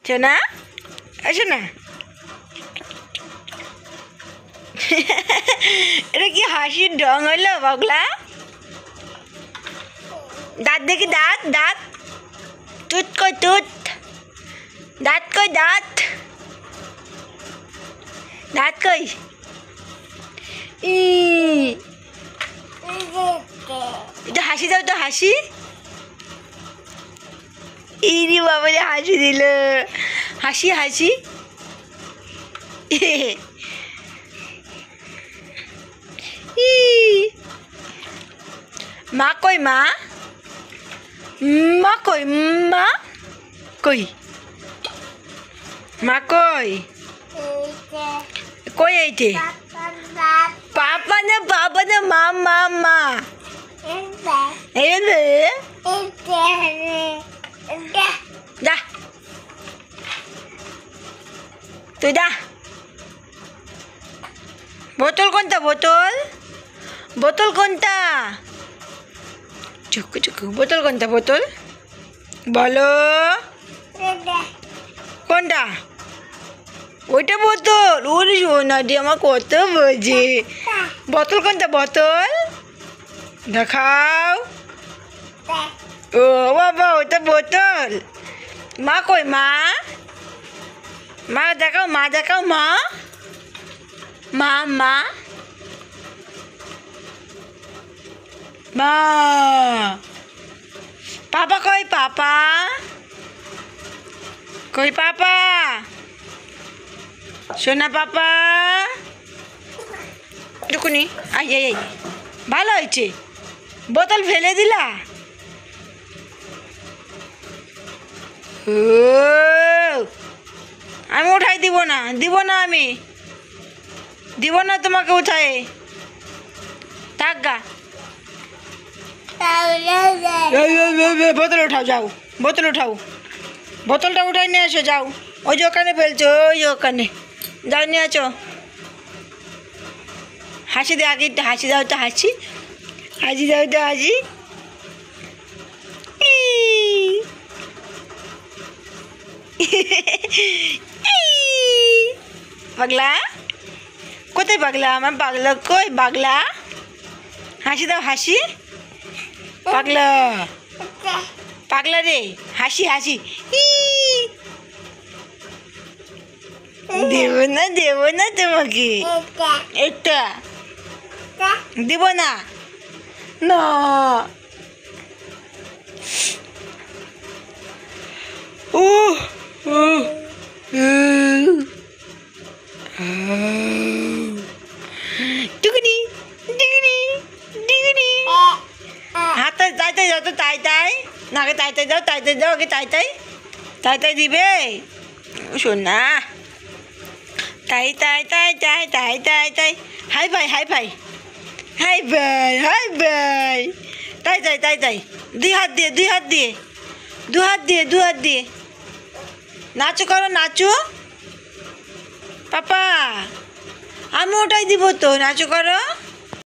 সোনা সোনা এটা কি হাসির ঢং হইলো পাগলা? দাঁত দেখি, দাঁত দাঁত, টুত কই টুত, দাঁত কই দাঁত, দাঁত কই? এটা হাসি দাও তো, হাসি। ইরি বাবা যে হাসি দিল, হাসি হাসি। মা কই? মা মা কই? মা কই? মা কই? কই এইটে? পাপা না বাবা না, মা মা মা। যা তুই যা। বোতল কোনটা? বোতল বোতল কোনটা? চুকু চুকু বোতল কোনটা? বোতল বলো কোনটা? ওইটা বোতল? ওরে সোনা দিয়ে আমার কত বোঝে। বোতল কোনটা? বোতল দেখাও। ও বাবা ওটা বোতল। মা কই? মা মা দেখাও, মা দেখাও, মা মা মা মা। পাপা কই? পাপা কই? পাপা সোনা পাপা টুকুনি আই আই আই। ভালো হয়েছে, বোতল ফেলে দিলা। ও আমি উঠাই দিব না, দিব না, আমি দিব না তোমাকে উঠাই। থাক গা। বোতল উঠাও, যাও বোতল উঠাও, বোতলটা উঠাই নিয়ে আসো, যাও। ওই যে ওখানে ফেলছো, ওই যে ওখানে যাও, নিয়ে আসো। হাসি দে, আগে হাসি দাও তো, হাসি হাসি দাও তো, হাসি। পাগলা কোথায়? পাগলা আমার পাগলা কই? পাগলা হাসি দাও, হাসি। পাগলা পাগলা রে, হাসি হাসি। দেব না, দেব না তোমাকে এটা, দিব না না। ও টুকুনি টুকুনি টুকুনি। হাতে তাই তাই যাও তো, তাই তাই না, আগে তাই তাই যাও, তাই তাই যাও, আগে তাই তাই, তাই তাই দিবে। শোন না, তাই তাই তাই তাই তাই তাই তাই। হাই ভাই, হাই ভাই, হাই ভাই, হাই ভাই, তাই তাই তাই তাই। দুই হাত দিয়ে, দুই হাত দিয়ে, দু হাত দিয়ে, দু হাত দিয়ে নাচো করো, নাচো পাপা। আমি ওটাই দিব তো, নাচো করো।